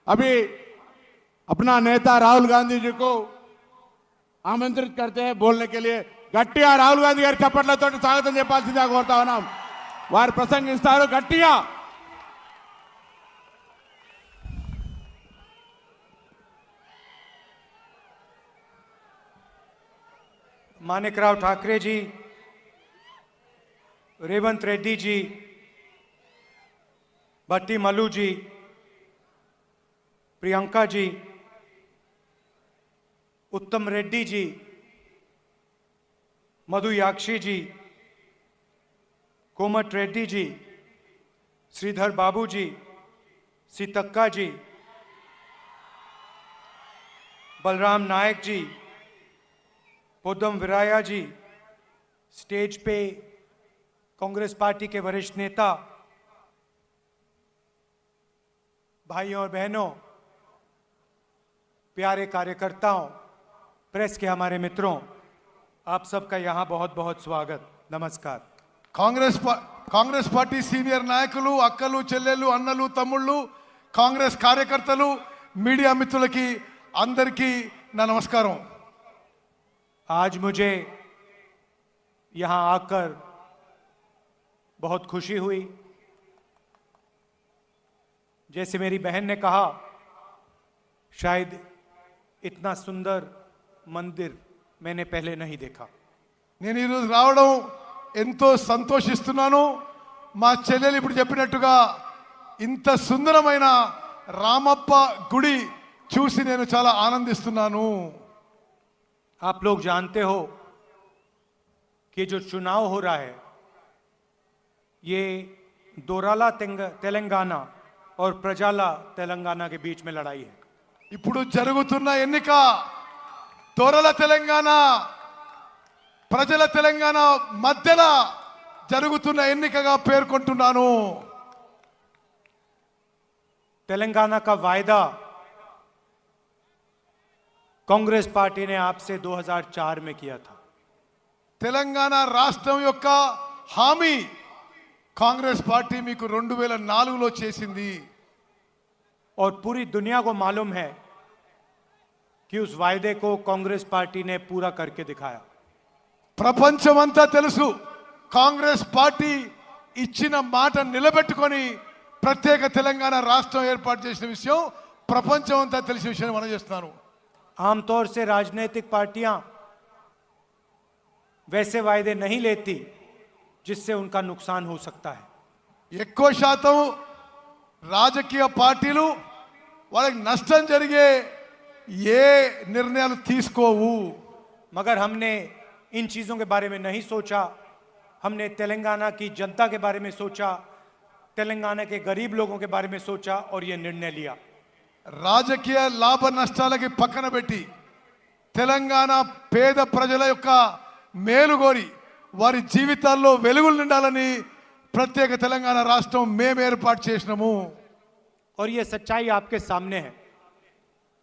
अभी अपना नेता राहुल गांधी जी को आमंत्रित करते हैं बोलने के लिए। గట్టిగా రాహుల్ గాంధీ గారి చప్పట్లతో స్వాగతం చెప్పాల్సిందిగా కోరుతా ఉన్నాం। వారు ప్రసంగిస్తారు గట్టిగా। माणिकराव ठाकरे जी, रेवंत रेड्डी जी, भट्टी मल्लू जी, प्रियंका जी, उत्तम रेड्डी जी, मधु याक्षी जी, कोमट रेड्डी जी, श्रीधर बाबू जी, सीतक्का जी, बलराम नायक जी, पोदम विराया जी, स्टेज पे कांग्रेस पार्टी के वरिष्ठ नेता, भाइयों और बहनों, प्यारे कार्यकर्ताओं, प्रेस के हमारे मित्रों, आप सबका यहां बहुत बहुत स्वागत, नमस्कार। కాంగ్రెస్ పార్టీ సీనియర్ నాయకులు, అక్కలు, చెల్లెళ్ళు, అన్నలు, తమ్ముళ్ళు, కాంగ్రెస్ కార్యకర్తలు, మీడియా మిత్రులకి అందరికీ నా నమస్కారం। आज मुझे यहां आकर बहुत खुशी हुई। जैसे मेरी बहन ने कहा, शायद इतना सुंदर मंदिर मैंने पहले नहीं देखा। నేను ఈ రోజు రావడం ఎంతో సంతోషిస్తున్నాను। మా చెల్లెలు ఇప్పుడు చెప్పినట్టుగా ఇంత సుందరమైన రామప్ప గుడి చూసి నేను చాలా ఆనందిస్తున్నాను। आप लोग जानते हो कि जो चुनाव हो रहा है ये दोराला तेलंगाना और प्रजाला तेलंगाना के बीच में लड़ाई है। ఇప్పుడు జరుగుతున్న ఎన్నిక దొరల తెలంగాణ, ప్రజల తెలంగాణ మధ్యలో జరుగుతున్న ఎన్నికగా పేర్కొంటున్నాను। तेलंगाना का वायदा कांग्रेस पार्टी ने आपसे 2004 में किया था। తెలంగాణ రాష్ట్రం యొక్క హామీ కాంగ్రెస్ పార్టీ మీకు 2004లో చేసింది। और पूरी दुनिया को मालूम है कि उस वायदे को कांग्रेस पार्टी ने पूरा करके दिखाया। ప్రపంచమంతా తెలుసు, కాంగ్రెస్ పార్టీ ఇచ్చిన మాట నిలబెట్టుకొని ప్రత్యేక తెలంగాణ రాష్ట్రం ఏర్పాటు చేసిన విషయం ప్రపంచమంతా తెలిసిన విషయం మనం చేస్తున్నాను। आमतौर से राजनीतिक पार्टियां वैसे वायदे नहीं लेती जिससे उनका नुकसान हो सकता है। ఎక్కువ శాతం రాజకీయ పార్టీలు వాళ్ళకి నష్టం జరిగే ఏ నిర్ణయాలు తీసుకోవు। मगर हमने इन चीजों के बारे में नहीं सोचा। हमने तेलंगाना की जनता के बारे में सोचा, तेलंगाना के गरीब लोगों के बारे में सोचा और यह निर्णय लिया। రాజకీయ లాభ నష్టాలకి పక్కన పెట్టి తెలంగాణ పేద ప్రజల యొక్క మేలుగోరి వారి జీవితాల్లో వెలుగులు నిండాలని ప్రత్యేక తెలంగాణ రాష్ట్రం మేము ఏర్పాటు చేసినాము। और यह सच्चाई आपके सामने है,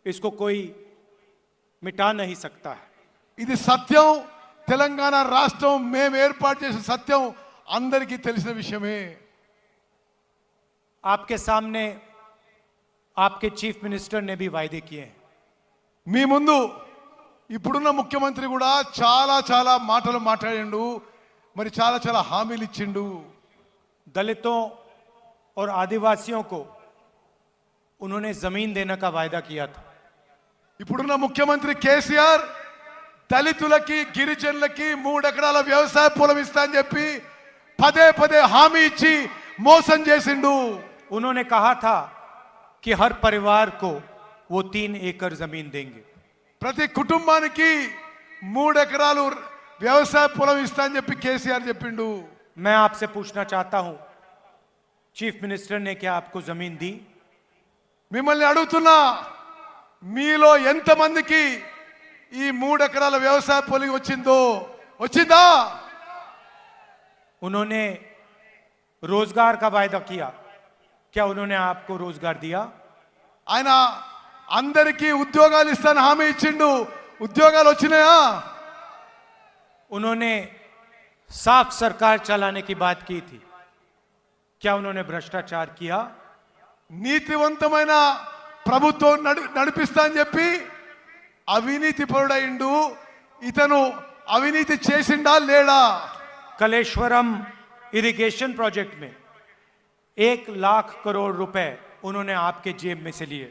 इसको कोई मिटा नहीं सकता है। ఇది సత్యం। తెలంగాణ రాష్ట్రం మేము ఏర్పాటు చేసిన సత్యం అందరికీ తెలిసిన విషయమే। आपके सामने आपके चीफ मिनिस्टर ने भी वायदे किए हैं। మీ ముందు ఇప్పుడున్న ముఖ్యమంత్రి కూడా చాలా చాలా మాటలు మాట్లాడిండు, మరి చాలా చాలా హామీలు ఇచ్చిండు। दलितों और आदिवासियों को उन्होंने जमीन देने का वायदा किया था। ఇప్పుడున్న ముఖ్యమంత్రి కేసీఆర్ దళితులకి, గిరిజనులకి 3 ఎకరాల వ్యవసాయ పొలం ఇస్తా అని చెప్పి పదే పదే హామీ ఇచ్చి మోసం చేసిండు। उन्होंने कहा था कि हर परिवार को वो 3 एकड़ जमीन देंगे। ప్రతి కుటుంబానికి 3 ఎకరాలు వ్యవసాయ పొలం ఇస్తా అని చెప్పి కేసీఆర్ చెప్పిండు। मैं आपसे पूछना चाहता हूं, चीफ मिनिस्टर ने क्या आपको जमीन दी? మిమ్మల్ని అడుగుతున్నా, మీలో ఎంతమందికి ఈ 3 ఎకరాల వ్యవసాయ పొలం వచ్చిందా? उन्होंने रोजगार का वायदा किया, क्या उन्होंने आपको रोजगार दिया? ఆయన అందరికీ ఉద్యోగాలు ఇస్తాను హామీ ఇచ్చిండు, ఉద్యోగాలు వచ్చినాయా? उन्होंने साफ सरकार चलाने की बात की थी, क्या उन्होंने भ्रष्टाचार किया? నీతివంతమైన ప్రభుత్వం నడిపిస్తా అని చెప్పి అవినీతి పరుడైండు. ఇతను అవినీతి చేసిండా లేడా? कलेश्वरम इरिगेशन प्रोजेक्ट में 1,00,000 करोड़ रुपए उन्होंने आपके जेब में से लिए।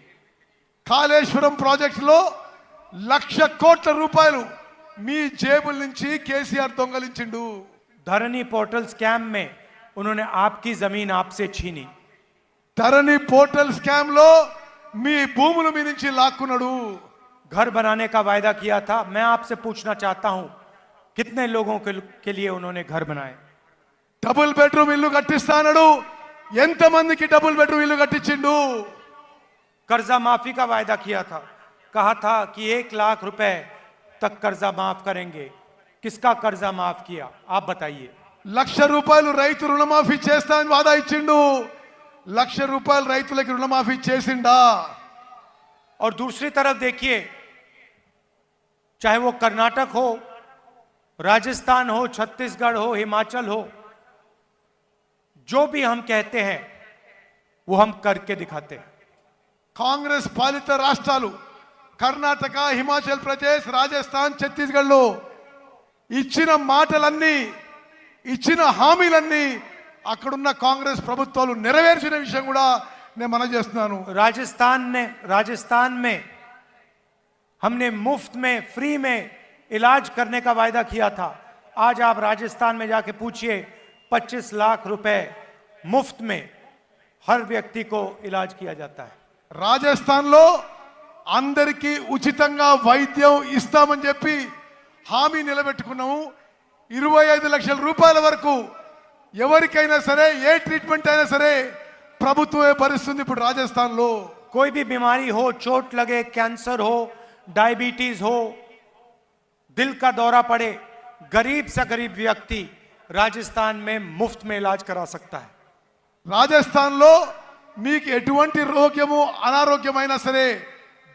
కాళేశ్వరం ప్రాజెక్టులో 1,00,000 కోట్ల రూపాయలు మీ జేబుల నుంచి కేసీఆర్ దొంగలించిండు. धरनी पोर्टल स्कैम में उन्होंने आपकी जमीन आपसे छीनी। ధరణి పోర్టల్ స్కామ్ లో మీ భూములు మీ నుంచి లాక్కున్నాడు. घर बनाने का वायदा किया था। मैं आपसे पूछना चाहता हूं कितने लोगों के लिए उन्होंने घर बनाए? డబుల్ బెడ్రూమ్ ఇల్లు కట్టిస్తానడు. ఎంతమందికి డబుల్ బెడ్రూమ్ ఇల్లు కట్టించిండు? कर्जा माफी का वायदा किया था, कहा था कि 1,00,000 रुपए तक कर्जा माफ करेंगे। किसका कर्जा माफ किया आप बताइए? 1,00,000 రూపాయలు రైతు రుణమాఫీ చేస్తా అని వాదా ఇచ్చిండు. 1,00,000 రూపాయలు రైతులకి రుణమాఫీ చేసిండా? और दूसरी तरफ देखिए, चाहे वो कर्नाटक हो, राजस्थान हो, छत्तीसगढ़ हो, हिमाचल हो, जो भी हम कहते हैं वो हम करके दिखाते हैं। కాంగ్రెస్ పాలిత రాష్ట్రాలు కర్ణాటక, హిమాచల్ ప్రదేశ్, రాజస్థాన్, ఛత్తీస్గఢ్లో ఇచ్చిన మాటలన్నీ, ఇచ్చిన హామీలన్నీ అక్కడున్న కాంగ్రెస్ ప్రభుత్వాలు నెరవేర్చిన విషయం కూడా నేను మనవి చేస్తున్నాను. राजस्थान में हमने मुफ्त में, फ्री में इलाज करने का वायदा किया था। आज आप राजस्थान में जाके पूछिए, 25 लाख रुपए मुफ्त में हर व्यक्ति को इलाज किया जाता है। రాజస్థాన్లో అందరికీ ఉచితంగా వైద్యం ఇస్తామని చెప్పి హామీ నిలబెట్టుకున్నాము. 25 లక్షల రూపాయల వరకు ఎవరికైనా సరే, ఏ ట్రీట్మెంట్ అయినా సరే ప్రభుత్వమే భరిస్తుంది ఇప్పుడు రాజస్థాన్లో. कोई भी बीमारी हो, चोट लगे, कैंसर हो, डायबिटीज हो, दिल का दौरा पड़े, गरीब से गरीब व्यक्ति राजस्थान में मुफ्त में इलाज करा सकता है। రాజస్థాన్లో మీకు ఎటువంటి రోగము, అనారోగ్యమైనా సరే,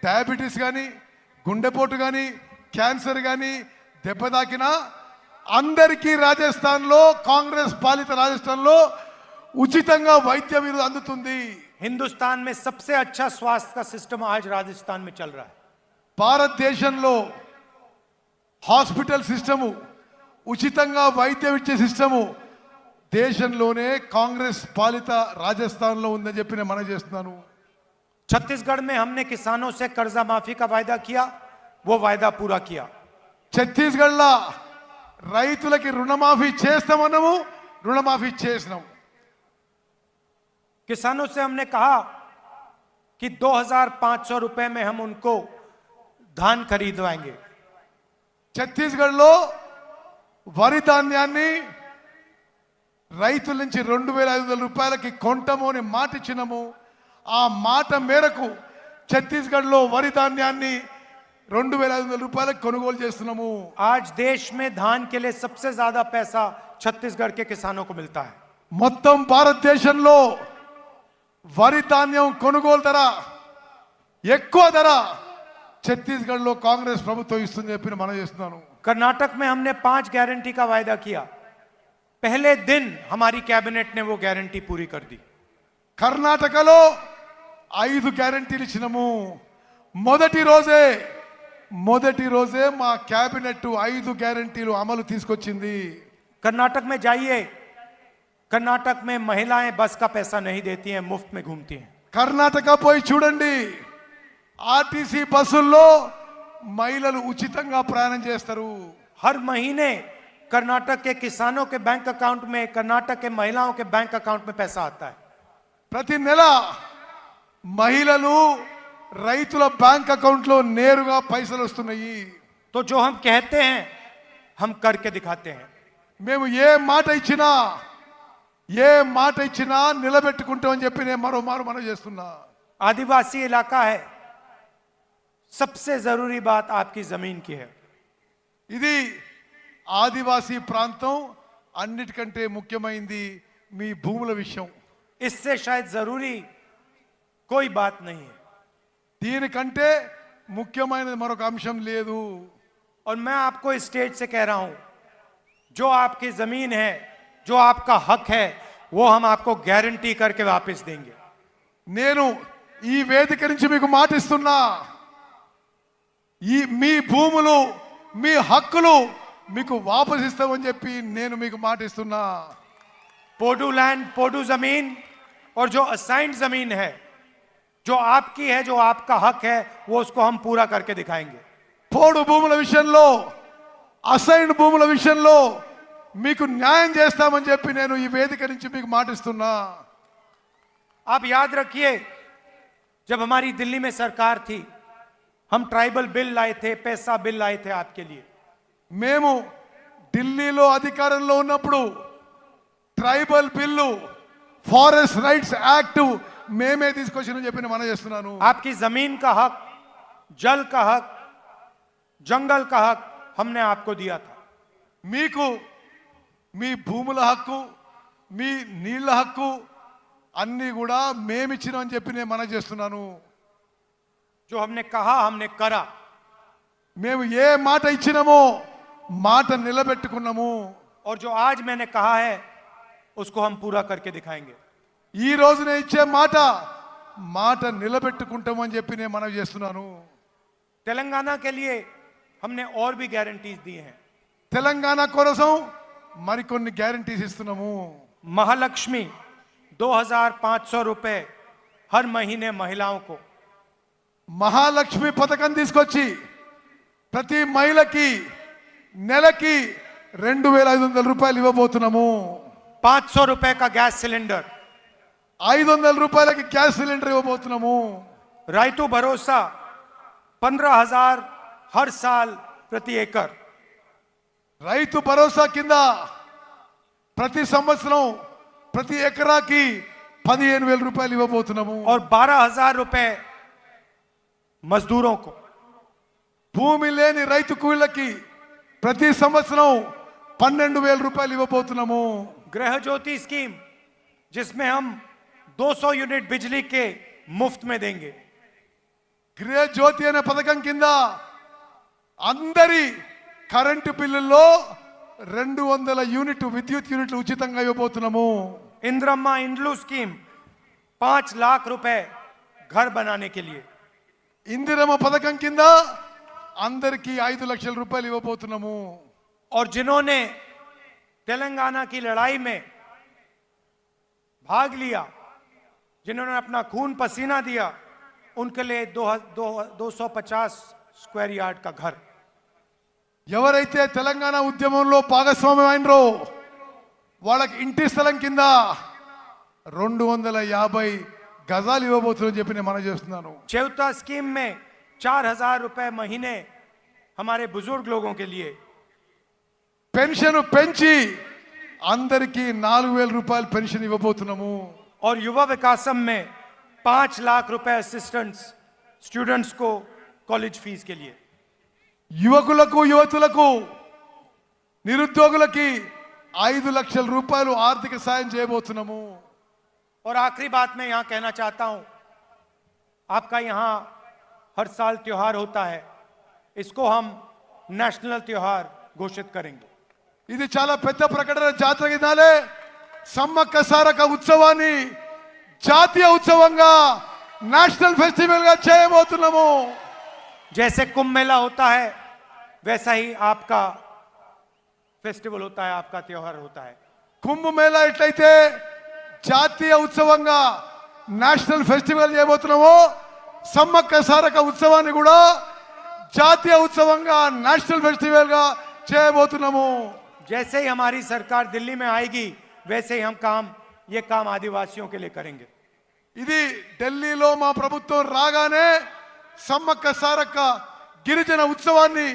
డయాబెటీస్ కానీ, గుండెపోటు కానీ, క్యాన్సర్ కానీ దెబ్బ తాకినా అందరికీ రాజస్థాన్లో, కాంగ్రెస్ పాలిత రాజస్థాన్లో ఉచితంగా వైద్యం అందుతుంది. हिंदुस्तान में सबसे अच्छा स्वास्थ्य का सिस्टम आज राजस्थान में चल रहा है। భారతదేశంలో హాస్పిటల్ సిస్టము, ఉచితంగా వైద్యం ఇచ్చే సిస్టము దేశంలోనే కాంగ్రెస్ పాలిత రాజస్థాన్లో ఉందని చెప్పి నేను మనవి చేస్తున్నాను. छत्तीसगढ़ में हमने किसानों से कर्जा माफी का वायदा किया, वो वायदा पूरा किया। ఛత్తీస్గఢ్లో రైతులకి రుణమాఫీ చేస్తామన్నాము, రుణమాఫీ చేసినాము. किसानों से हमने कहा कि 2,500 रुपए में हम उनको धान खरीदवाएंगे। ఛత్తీస్గఢ్లో వరి ధాన్యాన్ని రైతుల నుంచి 2,500 రూపాయలకి కొంటాము అని మాట ఇచ్చినాము. ఆ మాట మేరకు ఛత్తీస్గఢ్లో వరి ధాన్యాన్ని 2,500 రూపాయలకు కొనుగోలు చేస్తున్నాము. आज देश में धान के लिए सबसे ज्यादा पैसा छत्तीसगढ़ के किसानों को मिलता है। మొత్తం భారతదేశంలో వరి ధాన్యం కొనుగోలు ధర, ఎక్కువ ధర ఛత్తీస్గఢ్లో కాంగ్రెస్ ప్రభుత్వం ఇస్తుందని చెప్పి మనం చేస్తున్నాను. कर्नाटक में हमने 5 गारंटी का वायदा किया। पहले दिन हमारी कैबिनेट ने वो गारंटी पूरी कर दी। కర్ణాటకలో 5 గ్యారంటీలు ఇచ్చినాము. మొదటి రోజే మా క్యాబినెట్ 5 గ్యారంటీలు అమలు తీసుకొచ్చింది. कर्नाटक में जाइए, कर्नाटक में महिलाएं बस का पैसा नहीं देती हैं, मुफ्त में घूमती हैं। కర్ణాటక పోయి చూడండి, ఆర్టీసీ బస్సుల్లో మహిళలు ఉచితంగా ప్రయాణం చేస్తారు. हर महीने कर्नाटक के किसानों के बैंक अकाउंट में, कर्नाटक के महिलाओं के बैंक अकाउंट में पैसा आता है। ప్రతి నెల మహిళలు రైతుల బ్యాంక్ అకౌంట్లో నేరుగా పైసలు వస్తున్నాయి. तो जो हम कहते हैं हम करके दिखाते हैं। మేము ఏ మాట ఇచ్చినా నిలబెట్టుకుంటామని చెప్పి నేను మనం చేస్తున్నా. आदिवासी इलाका है, सबसे जरूरी बात आपकी जमीन की है। ఇది ఆదివాసీ ప్రాంతం, అన్నిటికంటే ముఖ్యమైనది మీ భూముల విషయం. इससे शायद जरूरी कोई बात नहीं है। దీనికంటే ముఖ్యమైనది మరొక అంశం లేదు. और मैं आपको इस स्टेज से कह रहा हूं, जो आपकी जमीन है, जो आपका हक है, वो हम आपको गारंटी करके वापस देंगे। నేను ఈ వేదిక నుంచి మీకు మాటిస్తున్నా, ఈ మీ భూములు మీ హక్కులు మీకు వాపసిస్తామని చెప్పి నేను మీకు మాటిస్తున్నా. पोडू लैंड, पोडू जमीन और जो असाइंड जमीन है, जो आपकी है, जो आपका हक है, वो उसको हम पूरा करके दिखाएंगे. పోడు భూముల విషయంలో, అసైన్ భూముల విషయంలో మీకు న్యాయం చేస్తామని చెప్పి నేను ఈ వేదిక నుంచి మీకు మాటిస్తున్నా. आप याद रखिए, जब हमारी दिल्ली में सरकार थी, हम ट्राइबल बिल लाए थे, पैसा बिल लाए थे आपके लिए. మేము ఢిల్లీలో అధికారంలో ఉన్నప్పుడు tribal bill, forest rights act మేమే తీసుకొచ్చిన చెప్పి మనం చేస్తున్నాను. आपकी जमीन का हक, जल का हक, जंगल का हक हमने आपको दिया था. మీకు మీ భూముల హక్కు, మీ నీళ్ల హక్కు అన్నీ కూడా మేమిచ్చినామని చెప్పి నేను మనం చేస్తున్నాను. जो हमने कहा हमने करा. మేము ఏ మాట ఇచ్చినామో మాట నిలబెట్టుకున్నాము. और जो आज मैंने कहा है उसको हम पूरा करके दिखाएंगे. ఈ రోజు నేను ఇచ్చే మాట మాట నిలబెట్టుకుంటామని చెప్పి నేను మనం చేస్తున్నాను. तेलंगाना के लिए हमने और भी गारंटीज दी हैं. తెలంగాణ కోసం మరికొన్ని గ్యారంటీస్ ఇస్తున్నాము. महालक्ष्मी 2500 रुपए हर महीने महिलाओं को. మహాలక్ష్మి పథకం తీసుకొచ్చి ప్రతి మహిళకి నెలకి 2500 రూపాయలు ఇవ్వబోతున్నాము. 500 रुपए का गैस सिलेंडर. 500 రూపాయలకి గ్యాస్ సిలిండర్ ఇవ్వబోతున్నాము. रायतु भरोसा 15,000 हर साल प्रति एकड़. రైతు భరోసా కింద ప్రతి సంవత్సరం ప్రతి ఎకరాకి 15,000 రూపాయలు ఇవ్వబోతున్నాము. और 12,000 रुपए मजदूरों को. భూమి లేని రైతు కూలీలకి ప్రతి సంవత్సరం 12,000 రూపాయలు ఇవ్వబోతున్నాము. गृह ज्योति स्कीम, जिसमें हम 200 यूनिट बिजली के मुफ्त में देंगे. గృహ జ్యోతి అనే పథకం కింద అందరి కరెంటు బిల్లుల్లో 200 యూనిట్ విద్యుత్ యూనిట్లు ఉచితంగా ఇవ్వబోతున్నాము. इंद्रम्मा इंड्लू स्कीम 5 लाख रुपए घर बनाने के लिए. ఇందిరమ్మ పథకం కింద అందరికీ 5 లక్షల రూపాయలు ఇవ్వబోతున్నాము. और जिन्होंने तेलंगाना की लड़ाई में भाग लिया, जिन्होंने अपना खून पसीना दिया, उनके लिए 250 स्क्वायर यार्ड का घर. ఎవరైతే తెలంగాణ ఉద్యమంలో భాగస్వామ్యం అయినరో వాళ్ళకి ఇంటి స్థలం కింద 250 గజాలు ఇవ్వబోతుందని చెప్పి నేను మనం చేస్తున్నాను. चेवता स्कीम में 4,000 रुपए महीने हमारे बुजुर्ग लोगों के लिए. పెన్షన్ పెంచి అందరికీ 4,000 రూపాయలు పెన్షన్ ఇవ్వబోతున్నాము. और युवा विकासम में 5 लाख रुपए असिस्टेंट्स स्टूडेंट्स को कॉलेज फीस के लिए. యువకులకు యువతులకు నిరుద్యోగులకి 5 లక్షల రూపాయలు ఆర్థిక సాయం చేయబోతున్నాము. और आखिरी बात मैं यहां कहना चाहता हूं, आपका यहां हर साल त्योहार होता है, इसको हम नेशनल त्योहार घोषित करेंगे. ఇది చాలా పెద్ద ప్రకటన. జాతర దినాలే సమ్మక్క సారక్క ఉత్సవాన్ని జాతీయ ఉత్సవంగా నేషనల్ ఫెస్టివల్ గా చేయబోతున్నాము. जैसे कुंभ मेला होता है वैसा ही आपका फेस्टिवल होता है, आपका त्योहार होता है. కుంభ మేళా ఎట్లయితే జాతీయ ఉత్సవంగా నేషనల్ ఫెస్టివల్ చేయబోతున్నామో సమ్మక్క సారక్క ఉత్సవాన్ని కూడా జాతీయ ఉత్సవంగా నేషనల్ ఫెస్టివల్ గా చేయబోతున్నాము. जैसे ही हमारी सरकार दिल्ली में आएगी वैसे ही हम ये काम आदिवासियों के लिए करेंगे. ఇది ఢిల్లీలో మా ప్రభుత్వం రాగానే సమ్మక్క సారక్క గిరిజన ఉత్సవాన్ని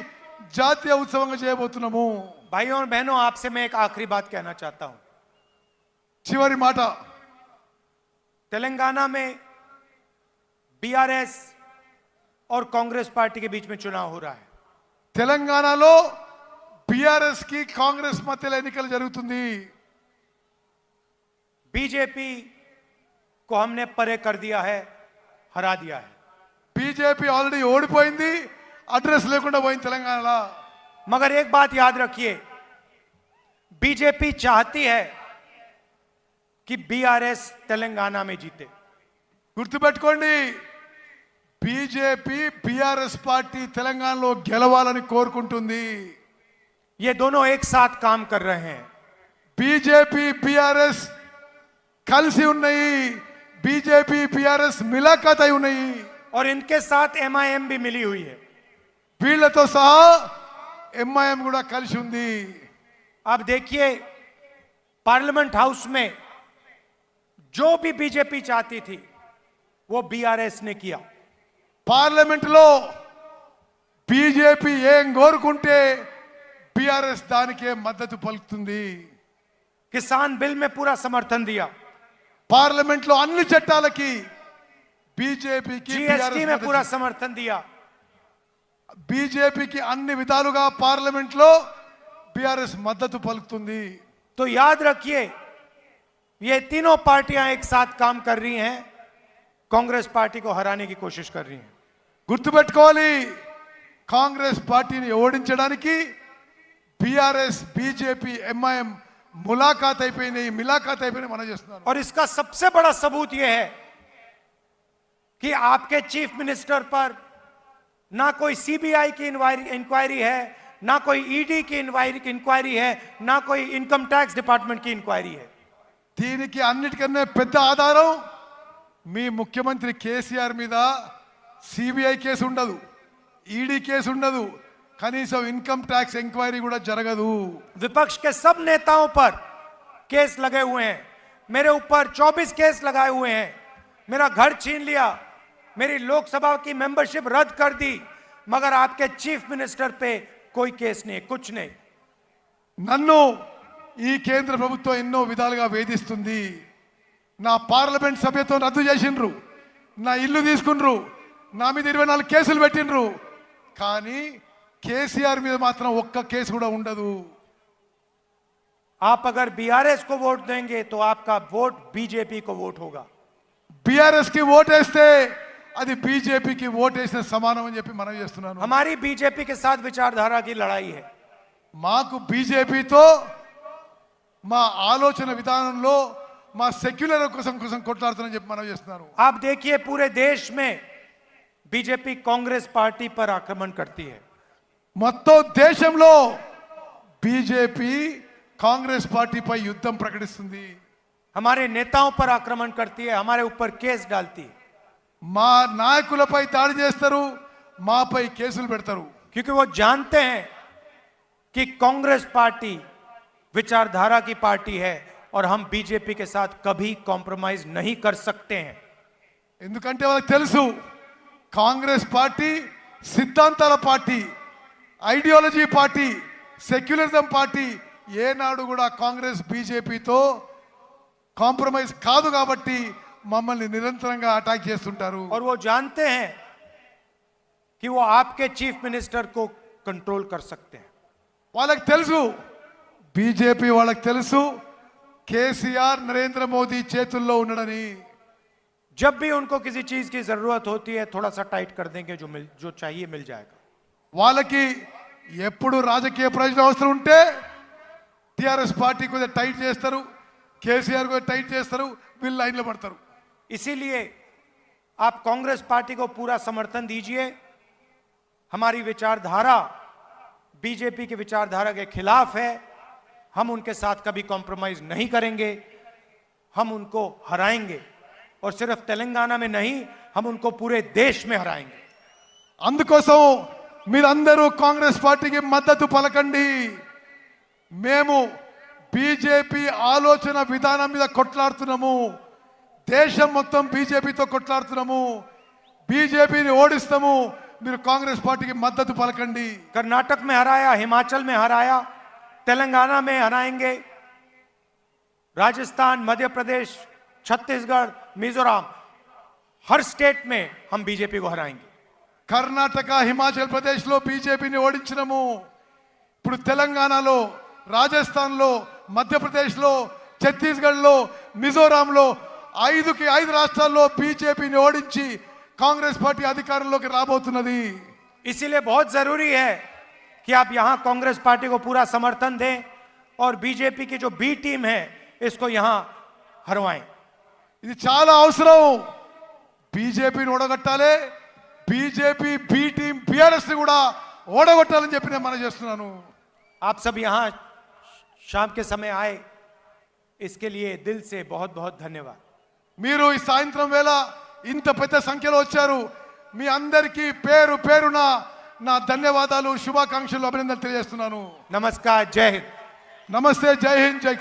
జాతీయ ఉత్సవంగా చేయబోతున్నాము. भाइयों और बहनों, आपसे मैं एक आखिरी बात कहना चाहता हूं. చివరి మాట, तेलंगाना में बीआरएस और कांग्रेस पार्टी के बीच में चुनाव हो रहा है. తెలంగాణలో బీఆర్ఎస్ కి కాంగ్రెస్ మధ్యలో ఎన్నికలు జరుగుతుంది. बीजेपी को हमने परे कर दिया है, हरा दिया है. బీజేపీ ఆల్రెడీ ఓడిపోయింది, అడ్రస్ లేకుండా పోయింది తెలంగాణలో. मगर एक बात याद रखिए, बीजेपी चाहती है कि बीआरएस तेलंगाना में जीते. గుర్తుపెట్టుకోండి, బీజేపీ బీఆర్ఎస్ పార్టీ తెలంగాణలో గెలవాలని కోరుకుంటుంది. ये दोनों एक साथ काम कर रहे हैं. బీజేపీ బీఆర్ఎస్ కలిసి ఉన్నాయి, బీజేపీ బీఆర్ఎస్ మిలాఖత్ అయి ఉన్నాయి. और इनके साथ एमआईएम भी मिली हुई है. వీళ్ళతో సహా ఎంఐఎం కూడా కలిసి ఉంది. आप देखिए, पार्लियामेंट हाउस में जो भी बीजेपी चाहती थी वो बीआरएस ने किया. పార్లమెంట్ లో బీజేపీ ఏం కోరుకుంటే బీఆర్ఎస్ దానికే మద్దతు పలుకుతుంది. किसान बिल में पूरा समर्थन दिया. పార్లమెంట్ లో అన్ని చట్టాలకి బీజేపీకి जीएसटी में पूरा समर्थन दिया. బీజేపీకి అన్ని విధాలుగా పార్లమెంట్ లో బీఆర్ఎస్ మద్దతు పలుకుతుంది. तो याद रखिए, ये तीनों पार्टियां एक साथ काम कर रही हैं, कांग्रेस पार्टी को हराने की कोशिश कर रही हैं. గుర్తుపెట్టుకోవాలి, కాంగ్రెస్ పార్టీని ఓడించడానికి బీఆర్ఎస్ బీజేపీ ఎంఐఎం ములాఖాత్ అయిపోయినాయి, మిలాఖాత్ అయిపోయినాయి మనం చేస్తున్నారు. और इसका सबसे बड़ा सबूत यह है कि आपके चीफ मिनिस्टर पर ना कोई सीबीआई की इंक्वायरी है, ना कोई ईडी की इंक्वायरी है, ना कोई इनकम टैक्स डिपार्टमेंट की इंक्वायरी है. దీనికి అన్నిటికన్నా పెద్ద ఆధారం మీ ముఖ్యమంత్రి కేసీఆర్ మీద సిబిఐ కేసు ఉండదు, ఈడీ కేసు ఉండదు, కనీసం ఇన్కమ్ ట్యాక్స్ ఎంక్వైరీ కూడా జరగదు. विपक्ष के सब नेताओं पर केस लगे हुए हैं. मेरे ऊपर 24 केस लगाए हुए हैं. मेरा घर छीन लिया, मेरी लोकसभा की मेंबरशिप रद्द कर दी, मगर आपके चीफ मिनिस्टर पे कोई केस नहीं, कुछ नहीं. నన్ను ఈ కేంద్ర ప్రభుత్వం ఎన్నో విధాలుగా వేధిస్తుంది. నా పార్లమెంట్ సభ్యత్వం రద్దు చేసిండ్రు, నా ఇల్లు తీసుకుండ్రు, నా మీద 24 కేసులు పెట్టిండ్రు, కానీ కేసీఆర్ మీద మాత్రం ఒక్క కేసు కూడా ఉండదు. आप अगर बीआरएस को वोट देंगे तो आपका वोट बीजेपी को वोट होगा. బీఆర్ఎస్ కి ఓటేస్తే అది బీజేపీకి ఓటేసిన సమానం అని చెప్పి మనం చేస్తున్నాను. हमारी बीजेपी के साथ विचारधारा की लड़ाई है. మాకు బీజేపీతో మా ఆలోచన విధానంలో మా సెక్యులర్ కోసం కొట్లాడుతానని చెప్పి మనం చేస్తున్నాను. आप देखिए, पूरे देश में बीजेपी कांग्रेस पार्टी पर आक्रमण करती है. మొత్తం దేశంలో బీజేపీ కాంగ్రెస్ పార్టీపై యుద్ధం ప్రకటిస్తుంది. हमारे नेताओं पर आक्रमण करती है, हमारे ऊपर केस डालती है. మా నాయకులపై దాడి చేస్తారు, మాపై కేసులు పెడతారు. क्योंकि वो जानते हैं कि कांग्रेस पार्टी विचारधारा की पार्टी है और हम बीजेपी के साथ कभी कॉम्प्रोमाइज नहीं कर सकते हैं. ఎందుకంటే వాళ్ళకి తెలుసు, కాంగ్రెస్ పార్టీ సిద్ధాంతాల party, ideology party, secularism party ఏనాడు కూడా కాంగ్రెస్ బీజేపీతో కాంప్రమైజ్ కాదు. కాబట్టి మమ్మల్ని నిరంతరంగా అటాక్ చేస్తుంటారు. और वो जानते हैं कि वो आपके चीफ मिनिस्टर को कंट्रोल कर सकते हैं. వాళ్ళకి తెలుసు, బీజేపీ వాళ్ళకి తెలుసు కేసీఆర్ నరేంద్ర మోదీ చేతుల్లో ఉండడని. जब भी उनको किसी चीज की जरूरत होती है थोड़ा सा टाइट कर देंगे, जो चाहिए मिल जाएगा. వాళ్ళకి ఎప్పుడు రాజకీయ ప్రయోజనం అవసరం ఉంటే టిఆర్ఎస్ పార్టీ కొద్దిగా టైట్ చేస్తారు, కేసీఆర్ కొద్దిగా టైట్ చేస్తారు, వీళ్ళు లైన్లో పడతారు. इसीलिए आप कांग्रेस पार्टी को पूरा समर्थन दीजिए. हमारी विचारधारा बीजेपी की विचारधारा के खिलाफ है. हम उनके साथ कभी कॉम्प्रोमाइज नहीं करेंगे. हम उनको हराएंगे और सिर्फ तेलंगाना में नहीं, हम उनको पूरे देश में हराएंगे. అందుకోసం మీరందరూ కాంగ్రెస్ పార్టీకి మద్దతు పలకండి. మేము బీజేపీ ఆలోచన విధానం మీద కొట్లాడుతున్నాము, దేశం మొత్తం బీజేపీతో కొట్లాడుతున్నాము, బీజేపీని ఓడిస్తాము. మీరు కాంగ్రెస్ పార్టీకి మద్దతు పలకండి. कर्नाटक में हराया, हिमाचल में हराया, तेलंगाना में हराएंगे, राजस्थान, मध्य प्रदेश, छत्तीसगढ़, मिजोरम, हर स्टेट में हम बीजेपी को हराएंगे. కర్ణాటక, హిమాచల్ ప్రదేశ్లో బీజేపీని ఓడించినము. ఇప్పుడు తెలంగాణలో, రాజస్థాన్లో, మధ్యప్రదేశ్లో, ఛత్తీస్గఢ్లో, మిజోరాంలో 5కి 5 రాష్ట్రాల్లో బీజేపీని ఓడించి కాంగ్రెస్ పార్టీ అధికారంలోకి రాబోతున్నది. इसीलिए बहुत जरूरी है कि आप यहां कांग्रेस पार्टी को पूरा समर्थन दें और बीजेपी की जो बी टीम है इसको यहां हरवाएं. ఇది చాలా అవసరం. బీజేపీని ఓడగొట్టాలి, బీజేపీ బి టీం బీఆర్ఎస్ ని కూడా ఓడగొట్టాలని చెప్పి నేను మనం చేస్తున్నాను. आप सब यहाँ शाम के समय आए, इसके लिए दिल से बहुत बहुत धन्यवाद. మీరు ఈ సాయంత్రం వేళ ఇంత పెద్ద సంఖ్యలో వచ్చారు. మీ అందరికీ పేరు పేరున నా ధన్యవాదాలు, శుభాకాంక్షలు, అభినందనలు తెలియజేస్తున్నాను. नमस्कार, जय हिंद. నమస్తే, జై హింద్, జై